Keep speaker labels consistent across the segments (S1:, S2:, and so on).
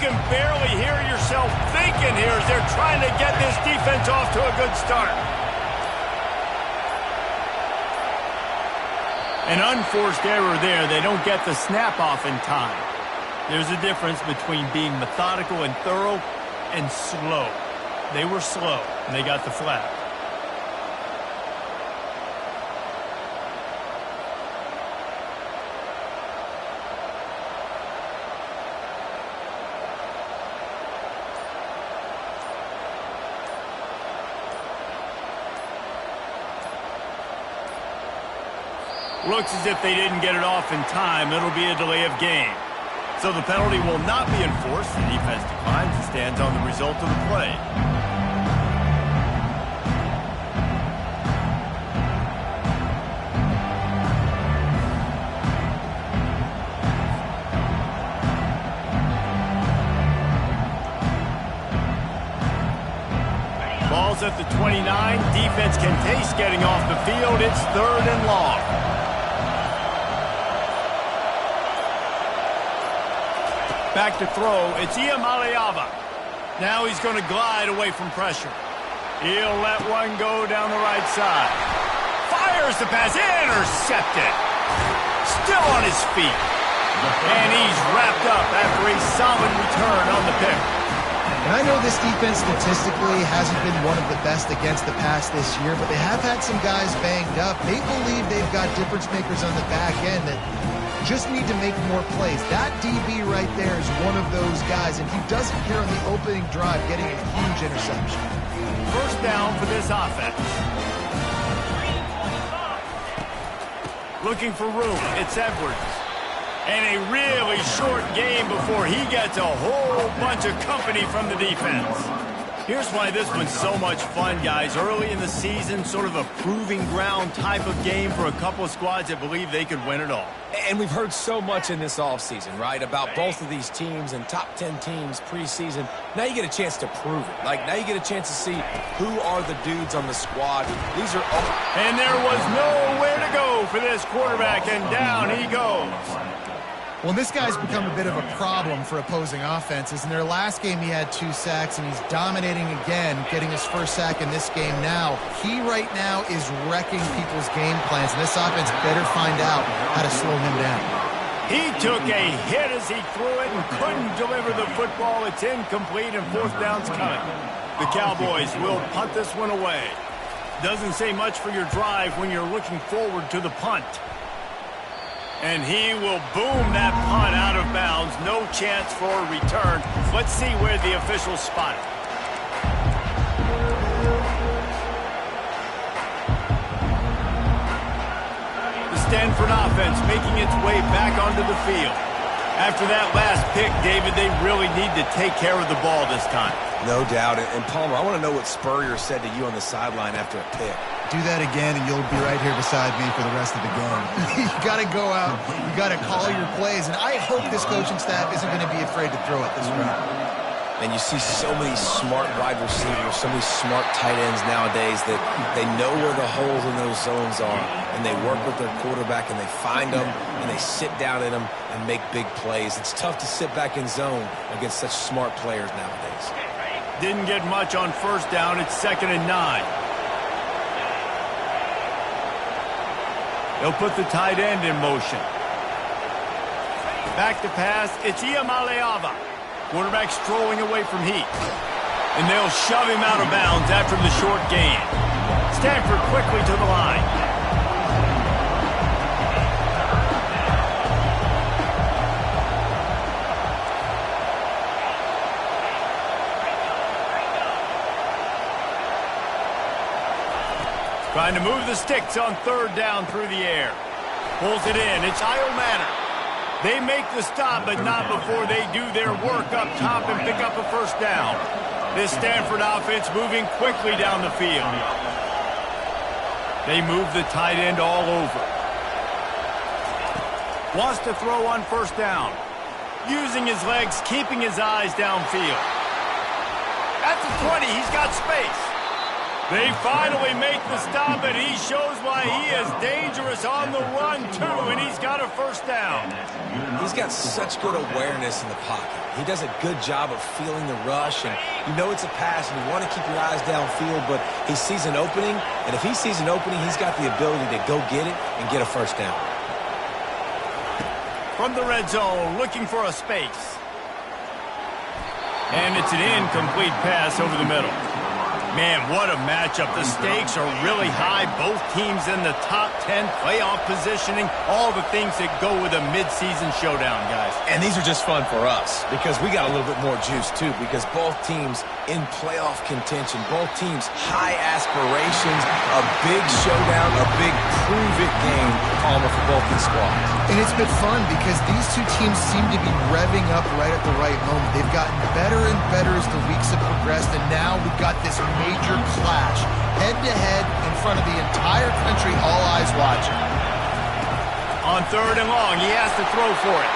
S1: can barely hear yourself thinking here as they're trying to get this defense off to a good start. An unforced error there. They don't get the snap off in time. There's a difference between being methodical and thorough and slow. They were slow, and they got the flag. Looks as if they didn't get it off in time. It'll be a delay of game. So the penalty will not be enforced. The defense declines and stands on the result of the play. Ball's at the 29. Defense can taste getting off the field. It's 3rd and long. Back to throw. It's Iamaleava. Now he's going to glide away from pressure. He'll let one go down the right side. Fires the pass. Intercepted. Still on his feet. And he's wrapped up after a solid return on the pick.
S2: And I know this defense statistically hasn't been one of the best against the pass this year, but they have had some guys banged up. They believe they've got difference makers on the back end that just need to make more plays. That DB right there is one of those guys, and he does it here on the opening drive, getting a huge interception.
S1: First down for this offense. Looking for room. It's Edwards. And a really short game before he gets a whole bunch of company from the defense. Here's why this one's so much fun, guys. Early in the season, sort of a proving ground type of game for a couple of squads that believe they could win it all.
S3: And we've heard so much in this offseason, right, about both of these teams and top 10 teams preseason. Now you get a chance to prove it. Like, now you get a chance to see who are the dudes on the squad. These are all...
S1: And there was nowhere to go for this quarterback, and down he goes.
S2: Well, this guy's become a bit of a problem for opposing offenses. In their last game, he had 2 sacks, and he's dominating again, getting his first sack in this game now. He right now is wrecking people's game plans, and this offense better find out how to slow him down.
S1: He took a hit as he threw it and couldn't deliver the football. It's incomplete, and 4th down's coming. The Cowboys will punt this one away. Doesn't say much for your drive when you're looking forward to the punt. And he will boom that punt out of bounds. No chance for a return. Let's see where the officials spot it. The Stanford offense making its way back onto the field. After that last pick, David, they really need to take care of the ball this time.
S3: No doubt. And Palmer, I want to know what Spurrier said to you on the sideline after a pick.
S2: Do that again, and you'll be right here beside me for the rest of the game. You got to go out. You got to call your plays, and I hope this coaching staff isn't going to be afraid to throw it this round.
S3: And you see so many smart wide receivers, so many smart tight ends nowadays that they know where the holes in those zones are, and they work with their quarterback, and they find them, and they sit down in them and make big plays. It's tough to sit back in zone against such smart players nowadays.
S1: Didn't get much on first down. It's 2nd and 9. They'll put the tight end in motion. Back to pass. It's Iamaleava. Quarterback strolling away from heat. And they'll shove him out of bounds after the short gain. Stanford quickly to the line. Trying to move the sticks on 3rd down through the air. Pulls it in. It's Manor. They make the stop, but not before they do their work up top and pick up a first down. This Stanford offense moving quickly down the field. They move the tight end all over. Wants to throw on first down. Using his legs, keeping his eyes downfield. At the 20, he's got space. They finally make the stop, and he shows why he is dangerous on the run, too, and he's got a first down.
S3: He's got such good awareness in the pocket. He does a good job of feeling the rush, and you know it's a pass, and you want to keep your eyes downfield, but he sees an opening, and if he sees an opening, he's got the ability to go get it and get a first down.
S1: From the red zone, looking for a space. And it's an incomplete pass over the middle. Man, what a matchup. The stakes are really high. Both teams in the top 10, playoff positioning, all the things that go with a midseason showdown, guys.
S3: And these are just fun for us because we got a little bit more juice, too, because both teams in playoff contention, both teams high aspirations, a big showdown, a big prove-it game, Palmer, for both these squads.
S2: And it's been fun because these two teams seem to be revving up right at the right moment. They've gotten better and better as the weeks have progressed, and now we've got this major clash, head-to-head in front of the entire country, all eyes watching.
S1: On 3rd and long, he has to throw for it.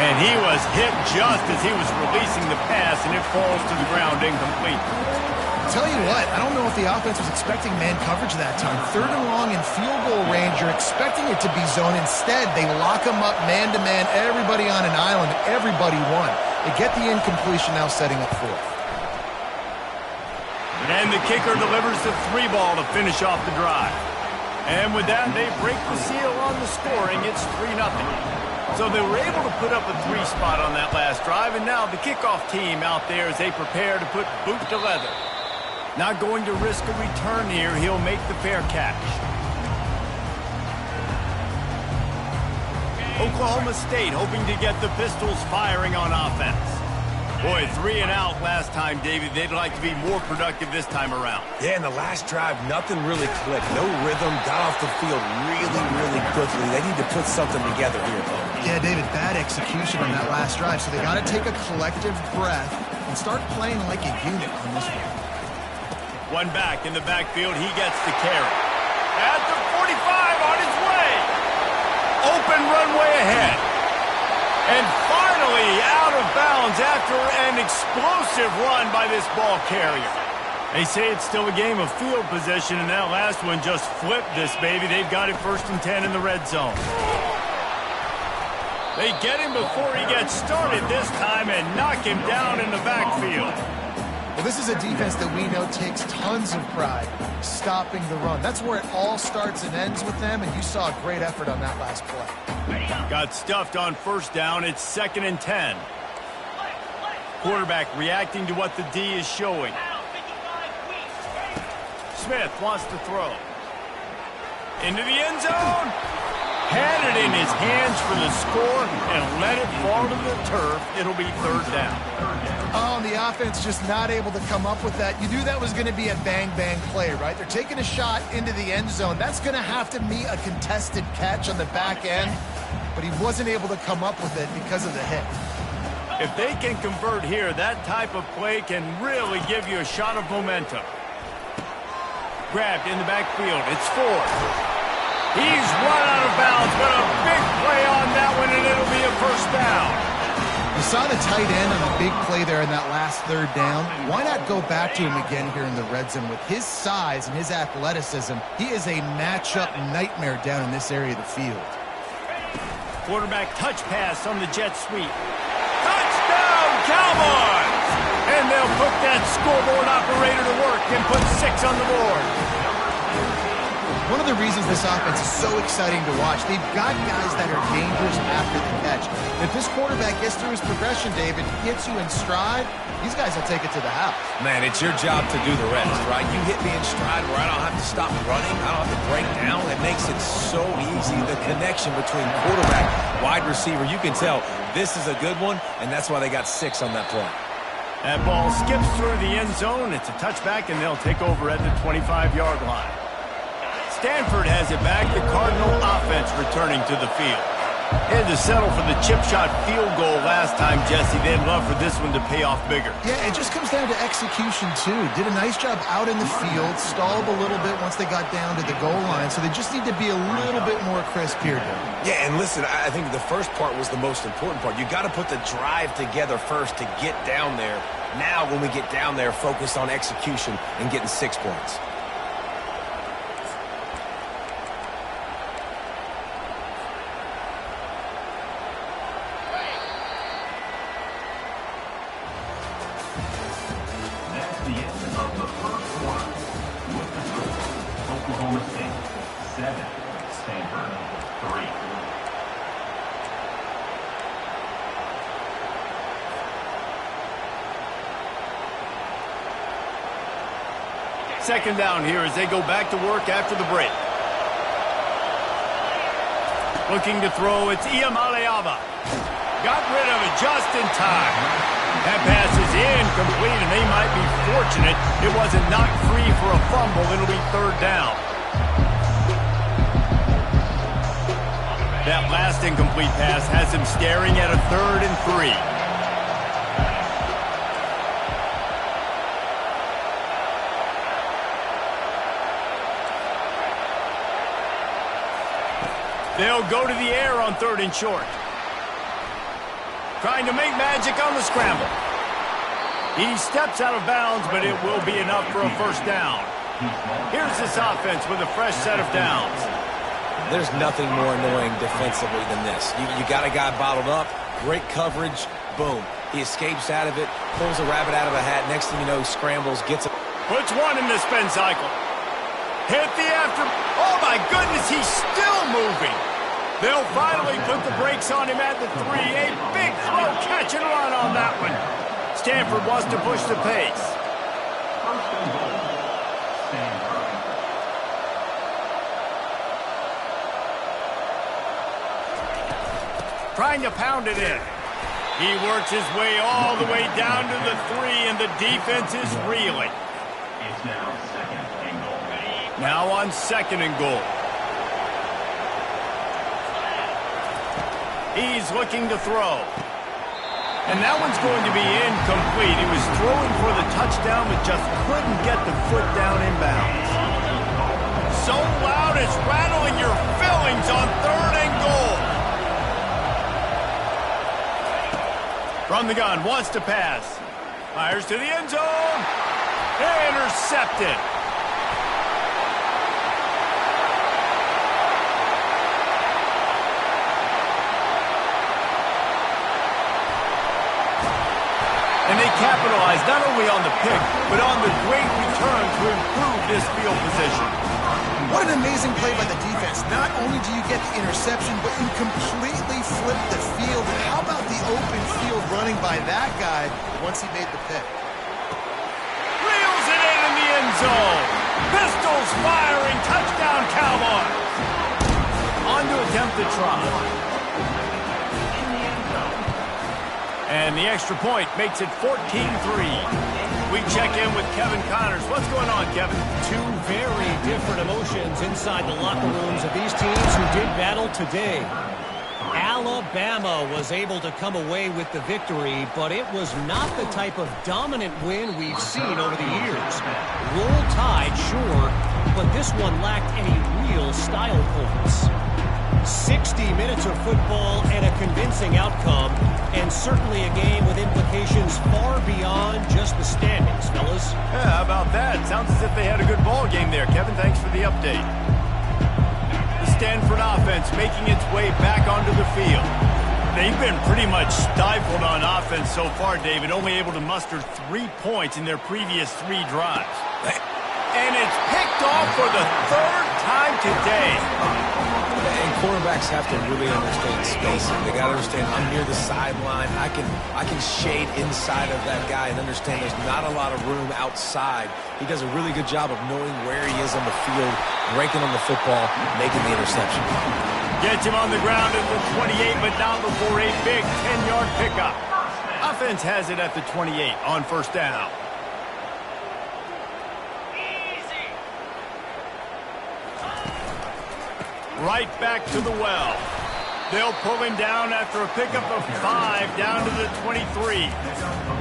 S1: And he was hit just as he was releasing the pass, and it falls to the ground incomplete.
S2: Tell you what, I don't know if the offense was expecting man coverage that time. 3rd and long in field goal range, you're expecting it to be zone. Instead, they lock them up man-to-man, everybody on an island, everybody won. They get the incompletion, now setting up 4th.
S1: And the kicker delivers the 3 ball to finish off the drive. And with that, they break the seal on the scoring. It's 3-0. So they were able to put up a 3 spot on that last drive, and now the kickoff team out there as they prepare to put boot to leather. Not going to risk a return here. He'll make the fair catch. Oklahoma State hoping to get the Pistols firing on offense. Boy, 3 and out last time, David. They'd like to be more productive this time around.
S3: Yeah, in the last drive, nothing really clicked. No rhythm, got off the field really, really quickly. They need to put something together here, though.
S2: Yeah, David, bad execution on that last drive, so they got to take a collective breath and start playing like a unit on this one.
S1: One back in the backfield, he gets the carry. At the 45, on his way. Open runway ahead. And finally out of bounds after an explosive run by this ball carrier. They say it's still a game of field position, and that last one just flipped this baby. They've got it 1st and 10 in the red zone. They get him before he gets started this time and knock him down in the backfield.
S2: Well, this is a defense that we know takes tons of pride stopping the run. That's where it all starts and ends with them, and you saw a great effort on that last play.
S1: Got stuffed on 1st down. It's 2nd and 10. Quarterback reacting to what the D is showing. Smith wants to throw. Into the end zone. Had it in his hands for the score and let it fall to the turf. It'll be 3rd down.
S2: Oh, and the offense just not able to come up with that. You knew that was going to be a bang-bang play, right? They're taking a shot into the end zone. That's going to have to be a contested catch on the back end, but he wasn't able to come up with it because of the hit.
S1: If they can convert here, that type of play can really give you a shot of momentum. Grabbed in the backfield. It's 4th. He's run out of bounds, but a big play on that one, and it'll be a 1st down.
S2: You saw the tight end on the big play there in that last 3rd down. Why not go back to him again here in the red zone? With his size and his athleticism, he is a matchup nightmare down in this area of the field.
S1: Quarterback touch pass on the jet sweep. Touchdown, Cowboys! And they'll put that scoreboard operator to work and put 6 on the board.
S2: One of the reasons this offense is so exciting to watch, they've got guys that are dangerous after the catch. If this quarterback gets through his progression, David, hits you in stride, these guys will take it to the house.
S3: Man, it's your job to do the rest, right? You hit me in stride where I don't have to stop running. I don't have to break down. It makes it so easy. The connection between quarterback, wide receiver, you can tell this is a good one, and that's why they got 6 on that play.
S1: That ball skips through the end zone. It's a touchback, and they'll take over at the 25-yard line. Stanford has it back. The Cardinal offense returning to the field. They had to settle for the chip shot field goal last time, Jesse. They'd love for this one to pay off bigger.
S2: Yeah, it just comes down to execution, too. Did a nice job out in the field, stalled a little bit once they got down to the goal line, so they just need to be a little bit more crisp here, David.
S3: Yeah, and listen, I think the first part was the most important part. You got to put the drive together first to get down there. Now, when we get down there, focus on execution and getting 6 points.
S4: That's the end of the first quarter. With the score, Oklahoma State 7, Stanford 3.
S1: Second down here as they go back to work after the break. Looking to throw, it's Iamaleava. Got rid of it just in time. That pass is incomplete, and they might be fortunate it wasn't knocked free for a fumble. It'll be third down. That last incomplete pass has him staring at a 3rd and 3. They'll go to the air on 3rd and short. Trying to make magic on the scramble. He steps out of bounds, but it will be enough for a first down. Here's this offense with a fresh set of downs.
S3: There's nothing more annoying defensively than this. You got a guy bottled up, great coverage, boom. He escapes out of it, pulls a rabbit out of a hat. Next thing you know, he scrambles, gets it.
S1: Puts one in the spin cycle. Hit the after. Oh, my goodness, he's still moving. They'll finally put the brakes on him at the 3. A big throw, catch and run on that one. Stanford wants to push the pace.
S4: First and goal, Stanford.
S1: Trying to pound it in. He works his way all the way down to the 3, and the defense is reeling.
S4: It's now 2nd and goal.
S1: Now on 2nd and goal. He's looking to throw. And that one's going to be incomplete. He was throwing for the touchdown, but just couldn't get the foot down in bounds. So loud it's rattling your fillings on 3rd and goal. From the gun, wants to pass. Fires to the end zone. Intercepted. And they capitalize not only on the pick, but on the great return to improve this field position.
S2: What an amazing play by the defense. Not only do you get the interception, but you completely flip the field. And how about the open field running by that guy once he made the pick?
S1: Reels it in the end zone. Pistols firing. Touchdown, Cowboys. On to attempt the try. And the extra point makes it 14-3. We check in with Kevin Connors. What's going on, Kevin?
S5: Two very different emotions inside the locker rooms of these teams who did battle today. Alabama was able to come away with the victory, but it was not the type of dominant win we've seen over the years. Roll Tide, sure, but this one lacked any real style points. 60 minutes of football and a convincing outcome, and certainly a game with implications far beyond just the standings, fellas.
S1: Yeah, how about that? Sounds as if they had a good ball game there. Kevin, thanks for the update. The Stanford offense making its way back onto the field. They've been pretty much stifled on offense so far, David, only able to muster 3 points in their previous 3 drives. And it's picked off for the 3rd time today.
S3: And quarterbacks have to really understand spacing. They got to understand I'm near the sideline. I can shade inside of that guy and understand there's not a lot of room outside. He does a really good job of knowing where he is on the field, breaking on the football, making the interception.
S1: Gets him on the ground at the 28, but not before a big 10-yard pickup. Offense has it at the 28 on first down. Right back to the well. They'll pull him down after a pickup of 5 down to the 23.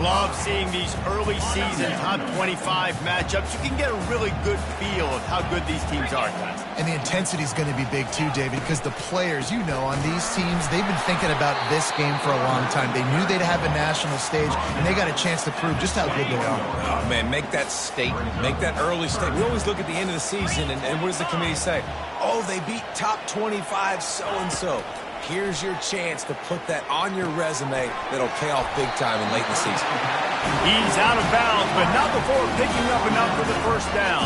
S1: Love seeing these early season top 25 matchups. You can get a really good feel of how good these teams are, guys.
S2: And the intensity is going to be big too, David, because the players, you know, on these teams, they've been thinking about this game for a long time. They knew they'd have a national stage, and they got a chance to prove just how good they are.
S3: Oh, man, make that statement. Make that early statement. We always look at the end of the season, and what does the committee say? Oh, they beat top 25 so-and-so. Here's your chance to put that on your resume that'll pay off big time in late in the season.
S1: He's out of bounds, but not before picking up enough for the first down.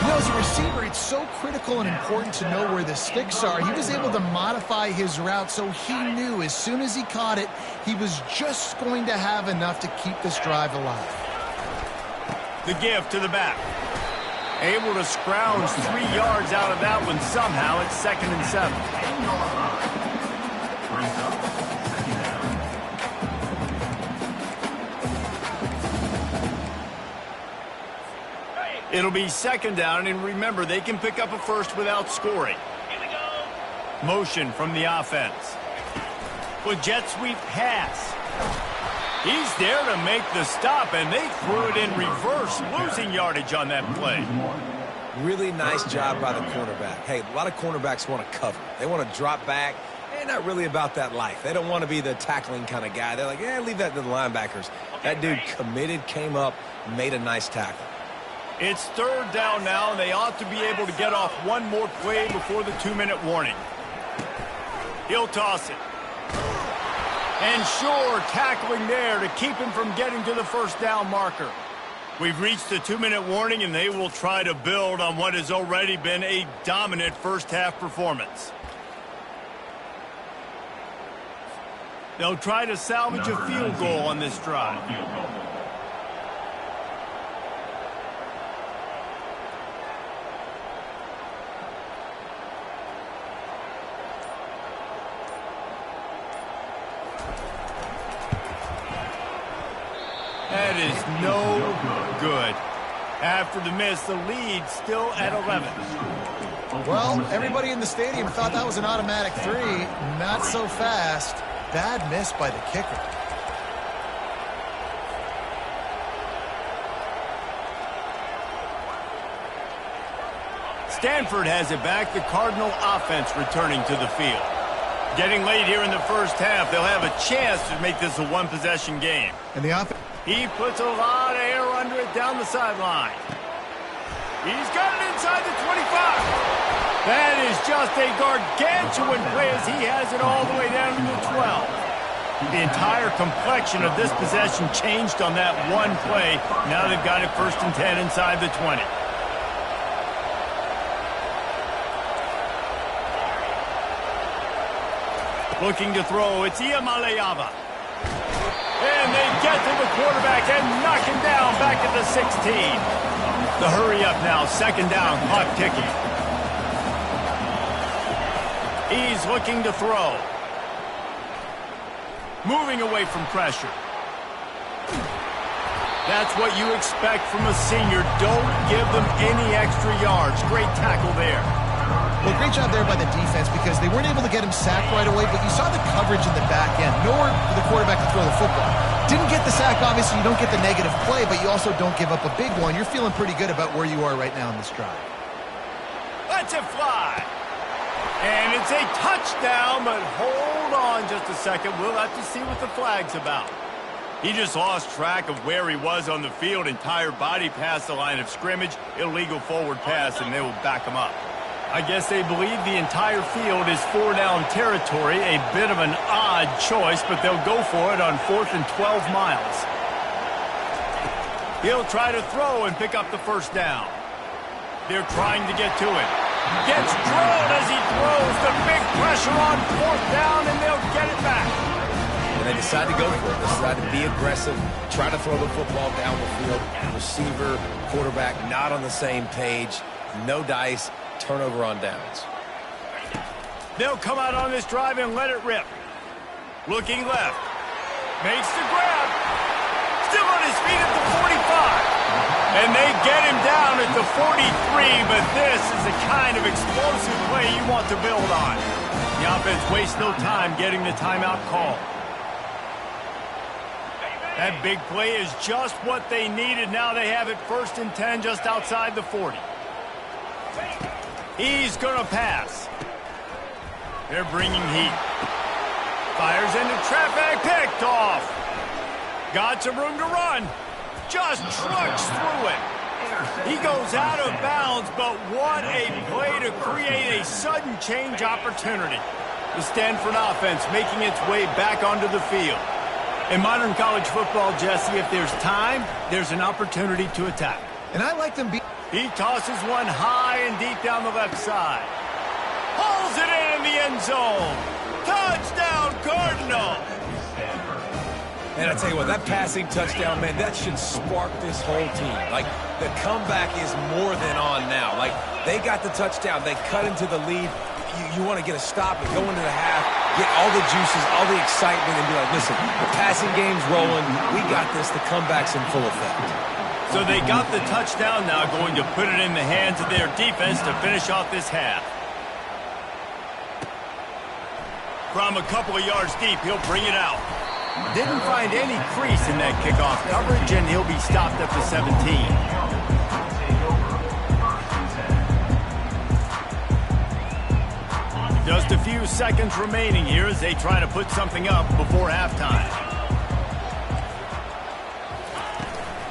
S2: You know, as a receiver, it's so critical and important to know where the sticks are. He was able to modify his route, so he knew as soon as he caught it, he was just going to have enough to keep this drive alive.
S1: The give to the back. Able to scrounge 3 yards out of that one somehow. It's 2nd and 7. It'll be 2nd down, and remember, they can pick up a first without scoring. Motion from the offense. With jet sweep pass. He's there to make the stop, and they threw it in reverse, losing yardage on that play.
S3: Really nice job by the cornerback. Hey, a lot of cornerbacks want to cover. They want to drop back. They're not really about that life. They don't want to be the tackling kind of guy. They're like, leave that to the linebackers. That dude committed, came up, made a nice tackle.
S1: It's 3rd down now, and they ought to be able to get off one more play before the 2-minute warning. He'll toss it. And sure, tackling there to keep him from getting to the first down marker. We've reached the 2-minute warning, and they will try to build on what has already been a dominant first-half performance. They'll try to salvage a field goal on this drive. That is no good. After the miss, the lead still at 11.
S2: Well, everybody in the stadium thought that was an automatic 3. Not so fast. Bad miss by the kicker.
S1: Stanford has it back. The Cardinal offense returning to the field. Getting late here in the first half, they'll have a chance to make this a one-possession game.
S2: And the offense.
S1: He puts a lot of air under it down the sideline. He's got it inside the 25. That is just a gargantuan play as he has it all the way down to the 12. The entire complexion of this possession changed on that one play. Now they've got it 1st and 10 inside the 20. Looking to throw, it's Iamaleava. And they get to the quarterback and knock him down back at the 16. The hurry up now, 2nd down, clock ticking. He's looking to throw. Moving away from pressure. That's what you expect from a senior. Don't give them any extra yards. Great tackle there.
S2: Well, great job there by the defense because they weren't able to get him sacked right away, but you saw the coverage in the back end. Nowhere for the quarterback to throw the football. Didn't get the sack, obviously. You don't get the negative play, but you also don't give up a big one. You're feeling pretty good about where you are right now in this drive.
S1: Let's it fly. And it's a touchdown, but hold on just a second. We'll have to see what the flag's about. He just lost track of where he was on the field. Entire body past the line of scrimmage. Illegal forward pass, and they will back him up. I guess they believe the entire field is 4-down territory. A bit of an odd choice, but they'll go for it on 4th and 12 miles. He'll try to throw and pick up the first down. They're trying to get to it. Gets drilled as he throws. The big pressure on 4th down, and they'll get it back.
S3: And they decide to go for it. They decide to be aggressive, try to throw the football down the field. Receiver, quarterback, not on the same page. No dice. Turnover on downs.
S1: They'll come out on this drive and let it rip. Looking left. Makes the grab. Still on his feet at the 45. And they get him down at the 43, but this is the kind of explosive play you want to build on. The offense wastes no time getting the timeout call. That big play is just what they needed. Now they have it 1st and 10 just outside the 40. He's going to pass. They're bringing heat. Fires into traffic, picked off. Got some room to run. Just trucks through it. He goes out of bounds, but what a play to create a sudden change opportunity. The Stanford offense making its way back onto the field. In modern college football, Jesse, if there's time, there's an opportunity to attack.
S2: And I like them.
S1: He tosses one high and deep down the left side. Hauls it in the end zone. Touchdown, Cardinal.
S3: And I tell you what, that passing touchdown, man, that should spark this whole team. Like, the comeback is more than on now. Like, they got the touchdown. They cut into the lead. You want to get a stop and go into the half, get all the juices, all the excitement, and be like, listen, the passing game's rolling. We got this. The comeback's in full effect.
S1: So they got the touchdown now, going to put it in the hands of their defense to finish off this half. From a couple of yards deep, he'll bring it out. Didn't find any crease in that kickoff coverage, and he'll be stopped at the 17. Just a few seconds remaining here as they try to put something up before halftime.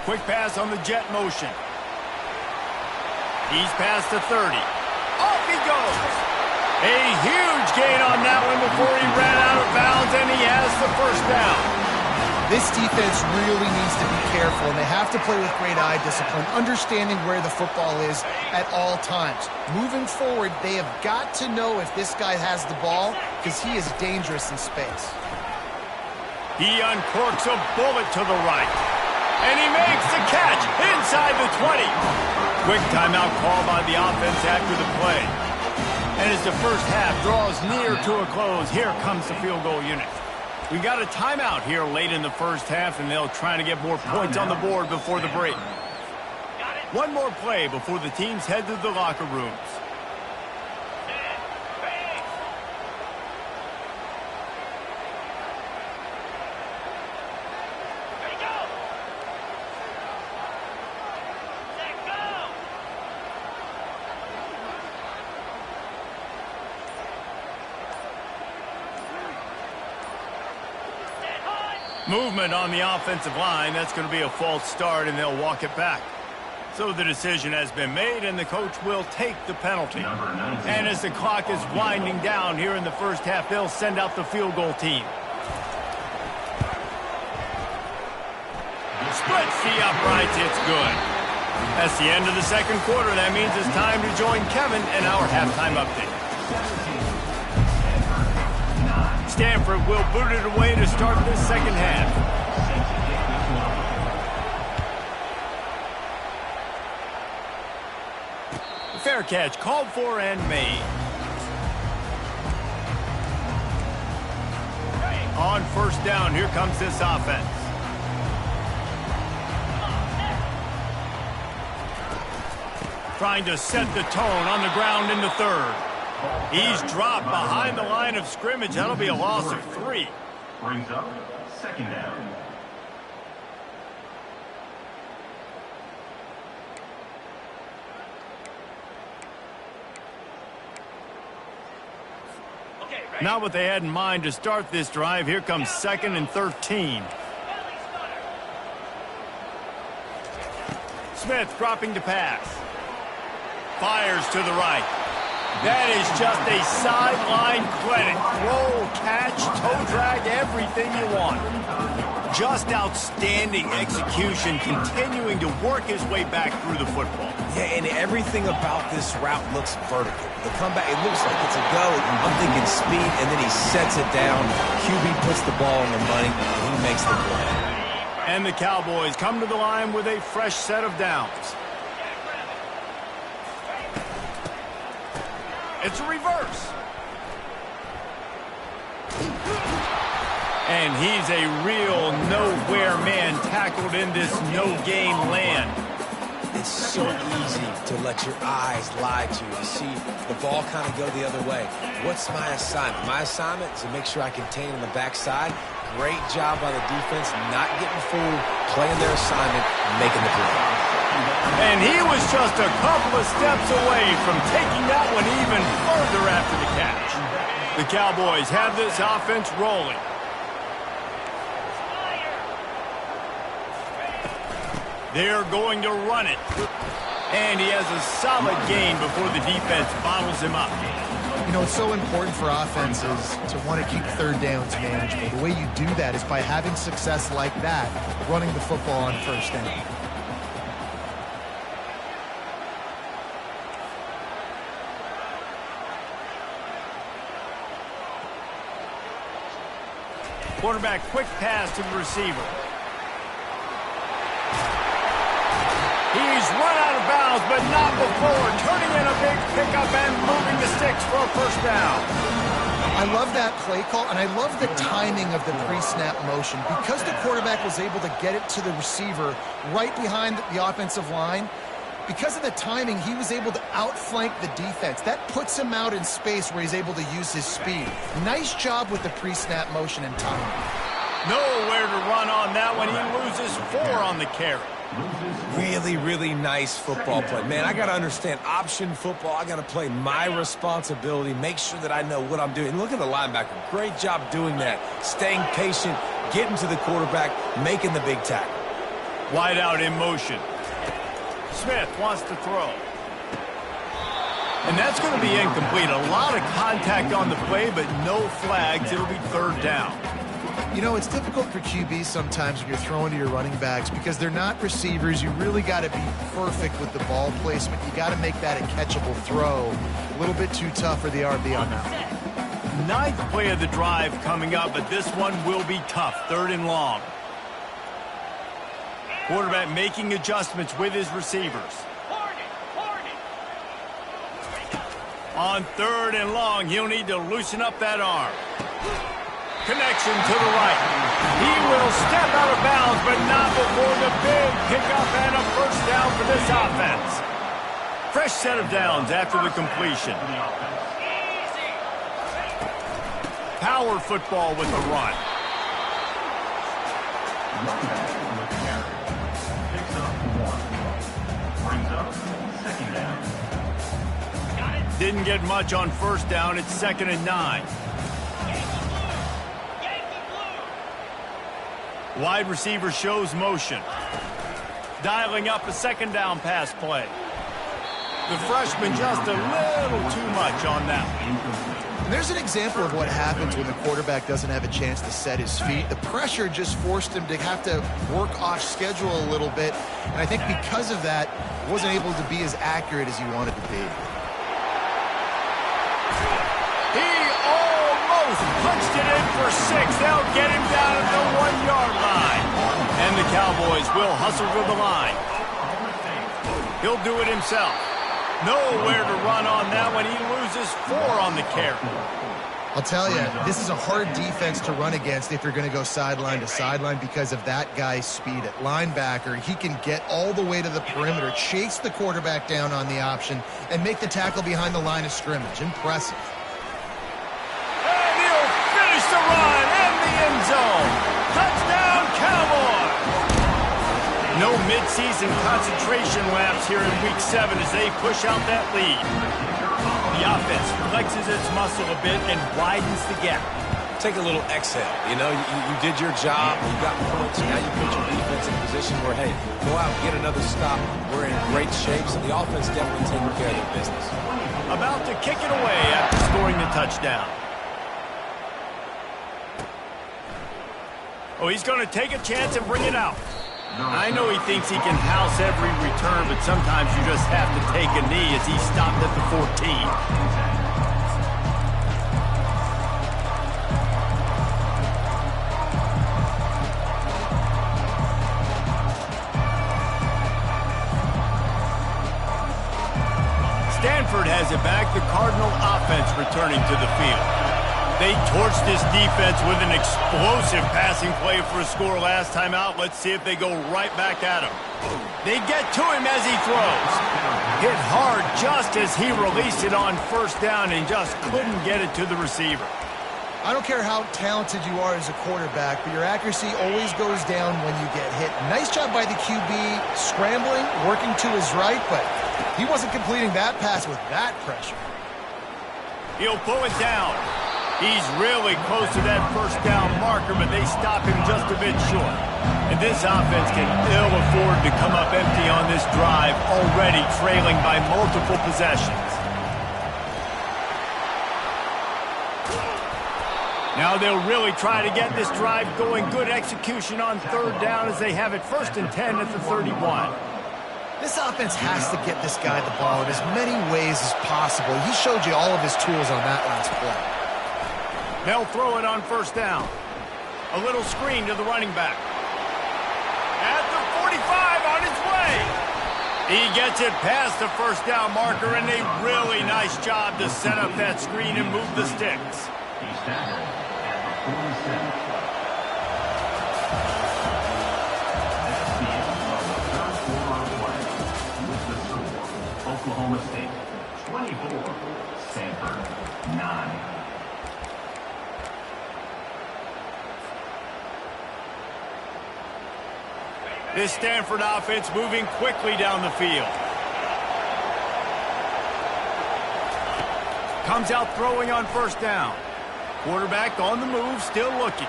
S1: Quick pass on the jet motion. He's past the 30. Off he goes. A huge gain on that one before he ran out of bounds, and he has the first down.
S2: This defense really needs to be careful, and they have to play with great eye discipline, understanding where the football is at all times. Moving forward, they have got to know if this guy has the ball, because he is dangerous in space.
S1: He uncorks a bullet to the right, and he makes the catch inside the 20. Quick timeout call by the offense after the play. And as the first half draws near to a close, here comes the field goal unit. We got a timeout here late in the first half, and they'll try to get more points on the board before the break. One more play before the teams head to the locker rooms. Movement on the offensive line. That's going to be a false start, and they'll walk it back. So the decision has been made, and the coach will take the penalty. And as the clock is winding down here in the first half, they'll send out the field goal team. Splits the uprights. It's good. That's the end of the second quarter. That means it's time to join Kevin in our halftime update. Stanford will boot it away to start this second half. Fair catch called for and made. On first down, here comes this offense. Trying to set the tone on the ground in the third. He's dropped behind the line of scrimmage. That'll be a loss of 3.
S4: Brings up second down.
S1: Not what they had in mind to start this drive. Here comes 2nd and 13. Smith dropping to pass. Fires to the right. That is just a sideline clinic. Roll, catch, toe drag, everything you want. Just outstanding execution, continuing to work his way back through the football.
S3: Yeah, and everything about this route looks vertical. The comeback, it looks like it's a go. I'm thinking speed, and then he sets it down. QB puts the ball on the money, and he makes the play.
S1: And the Cowboys come to the line with a fresh set of downs. It's a reverse. And he's a real nowhere man tackled in this no-game land.
S3: It's so easy to let your eyes lie to you, to see the ball kind of go the other way. What's my assignment? My assignment is to make sure I contain on the backside. Great job by the defense, not getting fooled, playing their assignment, making the play.
S1: And he was just a couple of steps away from taking that one even further after the catch. The Cowboys have this offense rolling. They're going to run it. And he has a solid gain before the defense bottles him up.
S2: You know, it's so important for offenses to want to keep third downs manageable. The way you do that is by having success like that, running the football on first down.
S1: Quarterback quick pass to the receiver. He's run out of bounds, but not before. Turning in a big pickup and moving the sticks for a first down.
S2: I love that play call, and I love the timing of the pre-snap motion. Because the quarterback was able to get it to the receiver right behind the offensive line, because of the timing, he was able to outflank the defense. That puts him out in space where he's able to use his speed. Nice job with the pre-snap motion and timing.
S1: Nowhere to run on that one. He loses 4 on the carry.
S3: Really, really nice football play. Man, I got to understand option football. I got to play my responsibility, make sure that I know what I'm doing. Look at the linebacker. Great job doing that. Staying patient, getting to the quarterback, making the big tackle.
S1: Wide out in motion. Smith wants to throw. And that's going to be incomplete. A lot of contact on the play, but no flags. It'll be third down.
S2: You know, it's difficult for QBs sometimes when you're throwing to your running backs because they're not receivers. You really got to be perfect with the ball placement. You got to make that a catchable throw. A little bit too tough for the RB on that one.
S1: 9th play of the drive coming up, but this one will be tough. 3rd and long. Quarterback making adjustments with his receivers. On 3rd and long, he'll need to loosen up that arm. Connection to the right. He will step out of bounds, but not before the big pickup and a first down for this offense. Fresh set of downs after the completion. Power football with the run. Didn't get much on first down. It's 2nd and 9. Wide receiver shows motion. Dialing up a 2nd down pass play. The freshman just a little too much on that one.
S2: And there's an example of what happens when the quarterback doesn't have a chance to set his feet. The pressure just forced him to have to work off schedule a little bit. And I think because of that, wasn't able to be as accurate as he wanted to be.
S1: Punched it in for 6. They'll get him down at the 1-yard line. And the Cowboys will hustle to the line. He'll do it himself. Nowhere to run on that one. He loses 4 on the carry.
S2: I'll tell you, this is a hard defense to run against if you're going to go sideline to sideline because of that guy's speed at linebacker. He can get all the way to the perimeter, chase the quarterback down on the option, and make the tackle behind the line of scrimmage. Impressive.
S1: The run and the end zone. Touchdown, Cowboys. No midseason concentration laps here in Week 7 as they push out that lead. The offense flexes its muscle a bit and widens the gap.
S3: Take a little exhale. You know, you did your job. You got points. Now you put your defense in a position where, hey, go out and get another stop. We're in great shape, so the offense definitely taking care of their business.
S1: About to kick it away after scoring the touchdown. Oh, he's going to take a chance and bring it out. I know he thinks he can house every return, but sometimes you just have to take a knee as he stopped at the 14. Stanford has it back. The Cardinal offense returning to the field. They torched this defense with an explosive passing play for a score last time out. Let's see if they go right back at him. They get to him as he throws. Hit hard just as he released it on first down and just couldn't get it to the receiver.
S2: I don't care how talented you are as a quarterback, but your accuracy always goes down when you get hit. Nice job by the QB scrambling, working to his right, but he wasn't completing that pass with that pressure.
S1: He'll pull it down. He's really close to that first down marker, but they stop him just a bit short. And this offense can ill afford to come up empty on this drive, already trailing by multiple possessions. Now they'll really try to get this drive going. Good execution on third down as they have it 1st and 10 at the 31.
S2: This offense has to get this guy the ball in as many ways as possible. He showed you all of his tools on that last play.
S1: They'll throw it on 1st down. A little screen to the running back. At the 45 on his way. He gets it past the 1st down marker, and a really nice job to set up that screen and move the sticks.
S4: He's tackled at the 47. That's the end of the third quarter of play. With the score, Oklahoma State 24, Stanford 9.
S1: This Stanford offense moving quickly down the field. Comes out throwing on 1st down. Quarterback on the move, still looking.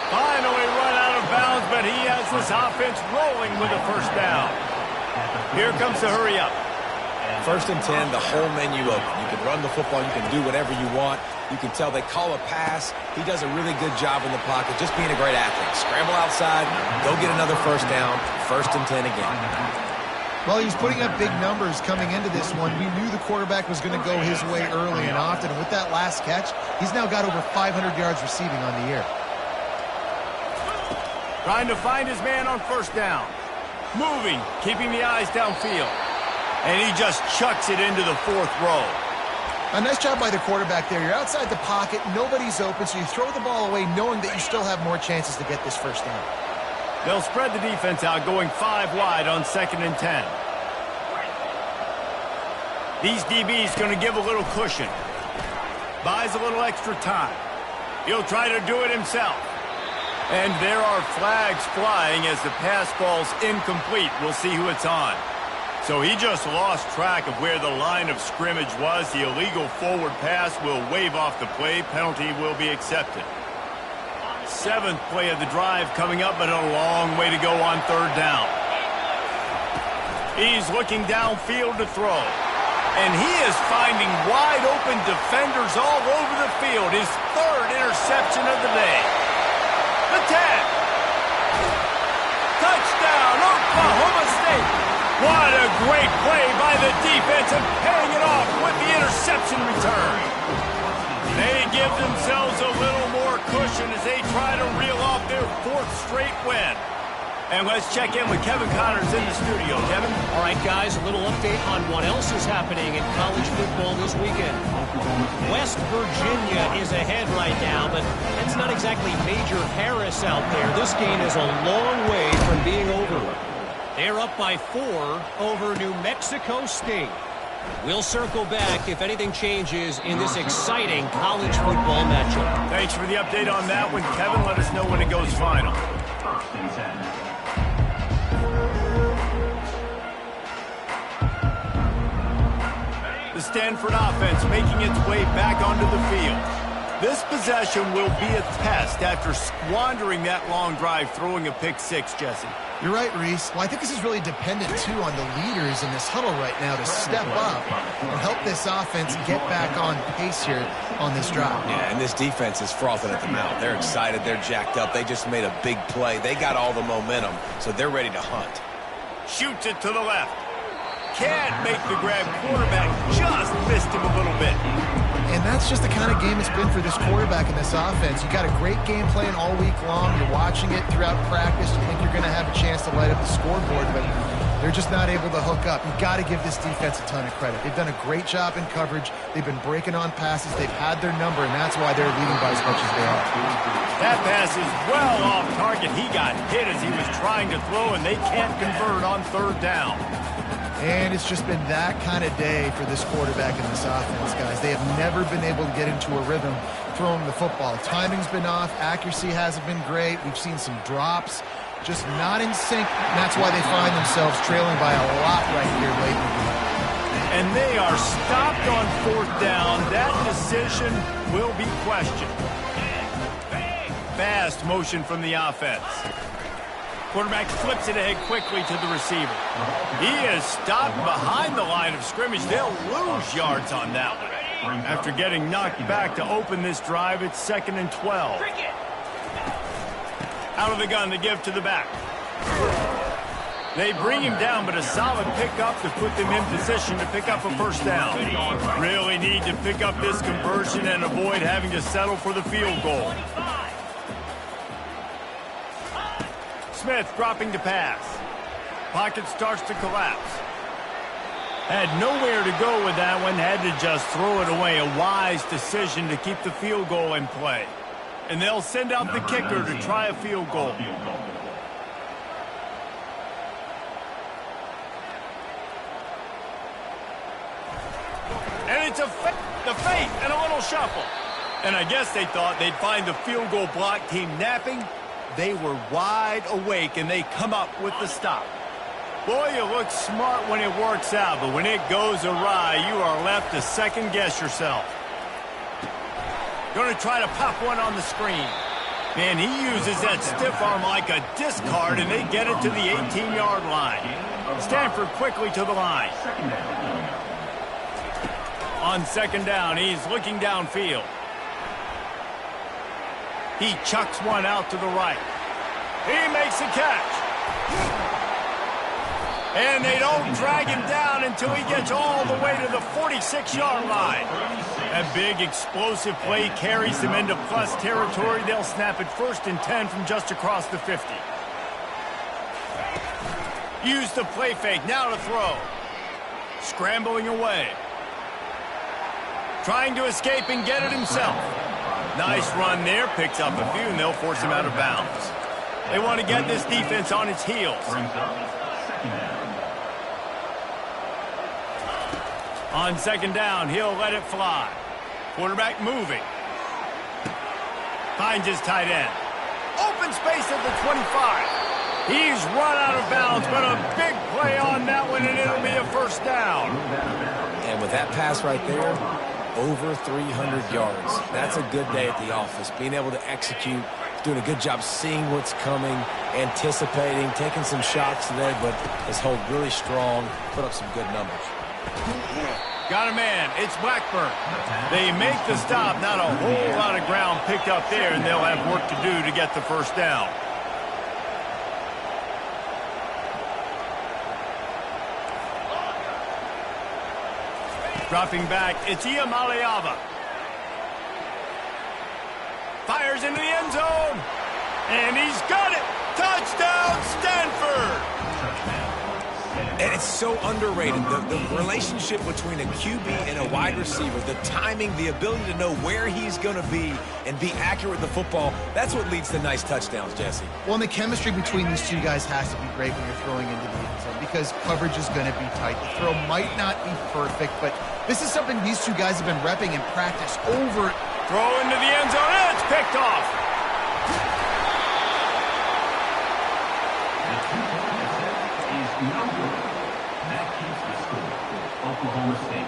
S1: Finally run out of bounds, but he has this offense rolling with a 1st down. Here comes the hurry up.
S3: 1st and 10, the whole menu open. You can run the football, you can do whatever you want. You can tell they call a pass. He does a really good job in the pocket, just being a great athlete. Scramble outside, go get another 1st down, 1st and 10 again.
S2: Well, he's putting up big numbers coming into this one. We knew the quarterback was going to go his way early and often. And with that last catch, he's now got over 500 yards receiving on the year.
S1: Trying to find his man on 1st down. Moving, keeping the eyes downfield. And he just chucks it into the 4th row.
S2: A nice job by the quarterback there. You're outside the pocket, nobody's open, so you throw the ball away knowing that you still have more chances to get this 1st down.
S1: They'll spread the defense out, going 5 wide on 2nd and 10. These DBs going to give a little cushion. Buys a little extra time. He'll try to do it himself. And there are flags flying as the pass ball's incomplete. We'll see who it's on. So he just lost track of where the line of scrimmage was. The illegal forward pass will wave off the play. Penalty will be accepted. 7th play of the drive coming up, but a long way to go on 3rd down. He's looking downfield to throw. And he is finding wide open defenders all over the field. His 3rd interception of the day. The 10. Touchdown, Oklahoma State. What a great play by the defense and paying it off with the interception return. They give themselves a little more cushion as they try to reel off their 4th straight win. And let's check in with Kevin Connors in the studio. Kevin?
S5: All right, guys, a little update on what else is happening in college football this weekend. West Virginia is ahead right now, but it's not exactly Major Harris out there. This game is a long way from being over. They're up by 4 over New Mexico State. We'll circle back if anything changes in this exciting college football matchup.
S1: Thanks for the update on that one, Kevin. Let us know when it goes final.
S4: 1st and 10.
S1: The Stanford offense making its way back onto the field. This possession will be a test after squandering that long drive, throwing a pick 6, Jesse.
S2: You're right, Reese. Well, I think this is really dependent, too, on the leaders in this huddle right now to step up and help this offense get back on pace here on this drive.
S3: Yeah, and this defense is frothing at the mouth. They're excited. They're jacked up. They just made a big play. They got all the momentum, so they're ready to hunt.
S1: Shoots it to the left. Can't make the grab. Quarterback just missed him a little bit.
S2: And that's just the kind of game it's been for this quarterback in this offense. You got a great game plan all week long. You're watching it throughout practice. You think you're going to have a chance to light up the scoreboard, but they're just not able to hook up. You've got to give this defense a ton of credit. They've done a great job in coverage. They've been breaking on passes. They've had their number, and that's why they're leading by as much as they are.
S1: That pass is well off target. He got hit as he was trying to throw, and they can't convert on 3rd down.
S2: And it's just been that kind of day for this quarterback in this offense, guys. They have never been able to get into a rhythm throwing the football. Timing's been off. Accuracy hasn't been great. We've seen some drops. Just not in sync. And that's why they find themselves trailing by a lot right here late in the game.
S1: And they are stopped on 4th down. That decision will be questioned. Fast motion from the offense. Quarterback flips it ahead quickly to the receiver. He is stopped behind the line of scrimmage. They'll lose yards on that one. After getting knocked back to open this drive, it's 2nd and 12. Out of the gun to give to the back. They bring him down, but a solid pickup to put them in position to pick up a first down. Really need to pick up this conversion and avoid having to settle for the field goal. Smith dropping to pass. Pocket starts to collapse. Had nowhere to go with that one, had to just throw it away. A wise decision to keep the field goal in play. And they'll send out the kicker to try a field goal. And it's the fake and a little shuffle. And I guess they thought they'd find the field goal block team napping. They were wide awake, and they come up with the stop. Boy, you look smart when it works out, but when it goes awry, you are left to second-guess yourself. Going to try to pop one on the screen. Man, he uses that stiff arm like a discard, and they get it to the 18-yard line. Stanford quickly to the line. On 2nd down, he's looking downfield. He chucks one out to the right. He makes a catch. And they don't drag him down until he gets all the way to the 46-yard line. That big explosive play carries them into plus territory. They'll snap it 1st and 10 from just across the 50. Use the play fake, now to throw. Scrambling away. Trying to escape and get it himself. Nice run there, picks up a few, and they'll force him out of bounds. They want to get this defense on its heels. On 2nd down, he'll let it fly. Quarterback moving. Finds his tight end. Open space at the 25. He's run out of bounds, but a big play on that one, and it'll be a first down.
S3: And with that pass right there, over 300 yards. That's a good day at the office. Being able to execute, doing a good job seeing what's coming, anticipating, taking some shots today, but his hold really strong, put up some good numbers.
S1: Got a man. It's Blackburn. They make the stop. Not a whole lot of ground picked up there, and they'll have work to do to get the first down. Dropping back, it's Iamaleava. Fires into the end zone. And he's got it. Touchdown, Stanford.
S3: And it's so underrated, the relationship between a QB and a wide receiver, the timing, the ability to know where he's going to be and be accurate with the football, that's what leads to nice touchdowns, Jesse.
S2: Well, and the chemistry between these two guys has to be great when you're throwing into the end zone because coverage is going to be tight. The throw might not be perfect, but this is something these two guys have been repping in practice over.
S1: Throw into the end zone, and it's picked off.
S4: Oklahoma State,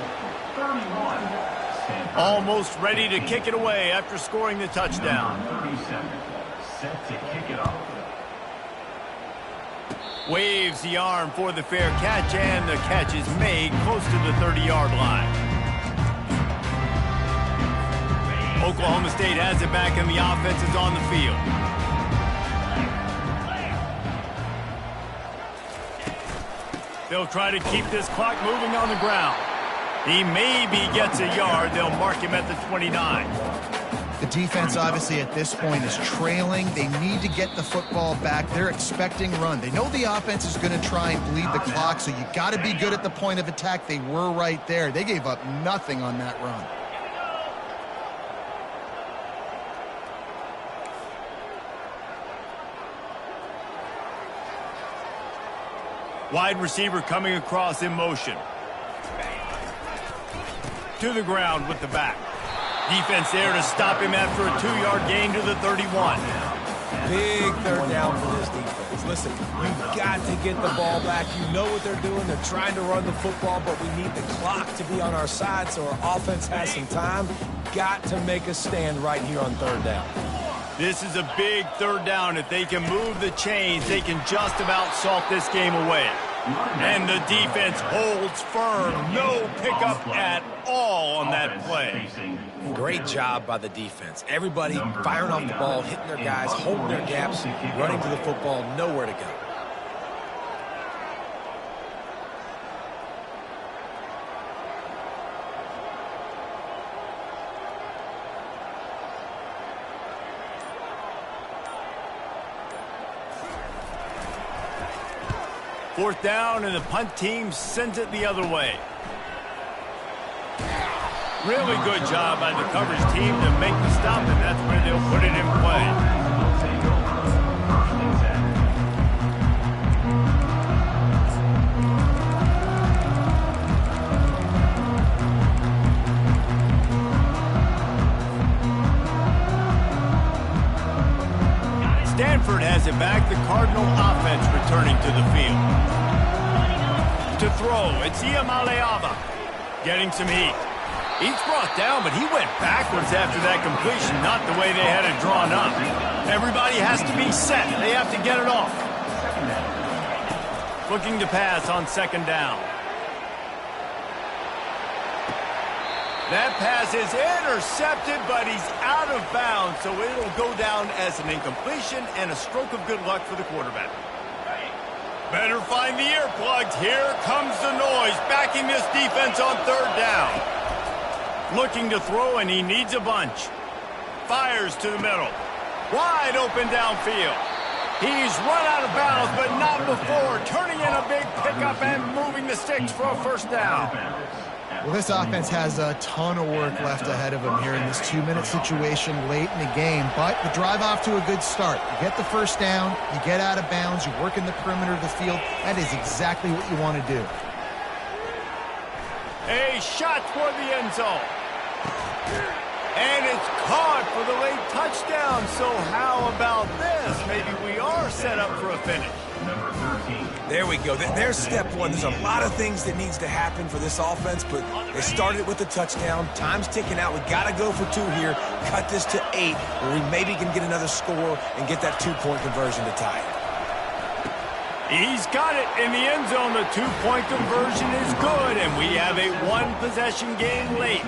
S4: 31. Stanford.
S1: Almost ready to kick it away after scoring the touchdown.
S4: 37. Set to kick it off.
S1: Waves the arm for the fair catch, and the catch is made close to the 30-yard line. Oklahoma State has it back, and the offense is on the field. They'll try to keep this clock moving on the ground. He maybe gets a yard. They'll mark him at the 29.
S2: The defense, obviously, at this point is trailing. They need to get the football back. They're expecting run. They know the offense is going to try and bleed the clock, so you got to be good at the point of attack. They were right there. They gave up nothing on that run.
S1: Wide receiver coming across in motion. To the ground with the back. Defense there to stop him after a 2-yard gain to the 31.
S3: Big third down for this defense. Listen, you've got to get the ball back. You know what they're doing. They're trying to run the football, but we need the clock to be on our side so our offense has some time. Got to make a stand right here on third down.
S1: This is a big third down. If they can move the chains, they can just about salt this game away. And the defense holds firm. No pickup at all on that play.
S3: Great job by the defense. Everybody firing off the ball, hitting their guys, holding their gaps, running to the football, nowhere to go.
S1: Fourth down, and the punt team sends it the other way. Really good job by the coverage team to make the stop, and that's where they'll put it in play. Stanford has it back. The Cardinal offense returning to the field. To throw, it's Iamaleava getting some heat. He's brought down, but he went backwards after that completion, not the way they had it drawn up. Everybody has to be set. They have to get it off. Looking to pass on second down. That pass is intercepted, but he's out of bounds, so it'll go down as an incompletion and a stroke of good luck for the quarterback. Better find the earplugs. Here comes the noise, backing this defense on third down. Looking to throw, and he needs a bunch. Fires to the middle. Wide open downfield. He's run out of bounds, but not before. Turning in a big pickup and moving the sticks for a first down.
S2: Well, this offense has a ton of work left ahead of them here in this 2-minute situation late in the game, but the drive off to a good start. You get the first down, you get out of bounds, you work in the perimeter of the field. That is exactly what you want to do.
S1: A shot for the end zone. And it's caught for the late touchdown. So how about this? Maybe we are set up for a finish.
S3: There we go. There's step one. There's a lot of things that needs to happen for this offense, but they started with the touchdown. Time's ticking out. We got to go for 2 here. Cut this to 8, where we maybe can get another score and get that 2-point conversion to tie it.
S1: He's got it in the end zone. The 2-point conversion is good, and we have a 1-possession game late.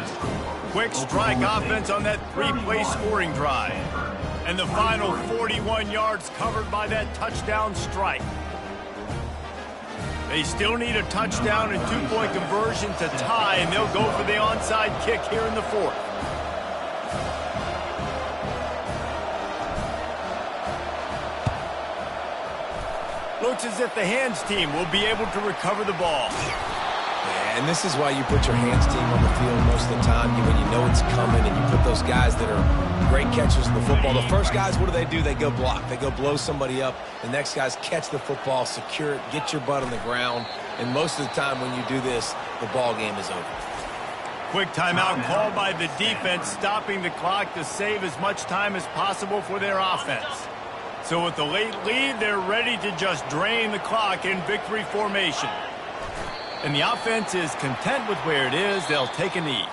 S1: Quick strike offense on that 3-play scoring drive. And the final 41 yards covered by that touchdown strike. They still need a touchdown and 2-point conversion to tie, and they'll go for the onside kick here in the fourth. Looks as if the hands team will be able to recover the ball.
S3: Yeah, and this is why you put your hands team on the field most of the time when you know it's coming, and you put those guys that are great catchers of the football. The first guys, what do? They go block. They go blow somebody up. The next guys catch the football, secure it, get your butt on the ground. And most of the time when you do this, the ball game is over.
S1: Quick timeout called by the defense, stopping the clock to save as much time as possible for their offense. So with the late lead, they're ready to just drain the clock in victory formation. And the offense is content with where it is. They'll take a knee.